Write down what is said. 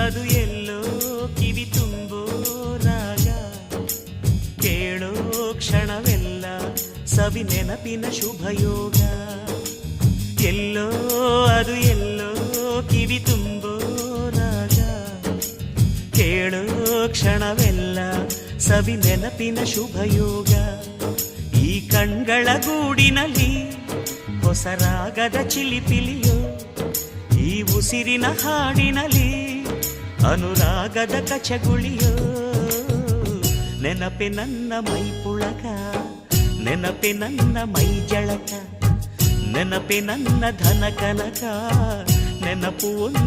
ಅದು ಎಲ್ಲೋ ಕಿವಿ ತುಂಬೋ ರಾಗ, ಕೇಳೋ ಕ್ಷಣವೆಲ್ಲ ಸವಿ ನೆನಪಿನ ಶುಭಯೋಗ. ಎಲ್ಲೋ ಅದು ಎಲ್ಲೋ ಕಿವಿ ತುಂಬೋ ರಾಗ, ಕೇಳೋ ಕ್ಷಣವೆಲ್ಲ ಸವಿ ನೆನಪಿನ ಶುಭಯೋಗ. ಈ ಕಣ್ಗಳ ಗೂಡಿನಲ್ಲಿ ಹೊಸ ರಾಗದ ಚಿಲಿಪಿಲಿಯೋ, ಈ ಉಸಿರಿನ ಹಾಡಿನಲ್ಲಿ ಅನುರಾಗದ ಕಚಗುಳಿಯೋ. ನೆನಪೆ ನನ್ನ ಮೈ ಪುಳಕ, ನೆನಪೆ ನನ್ನ ಮೈ ಜಳಕ, ನೆನಪೆ ನನ್ನ ಧನ ಕನಕ, ನೆನಪು ಒಂದು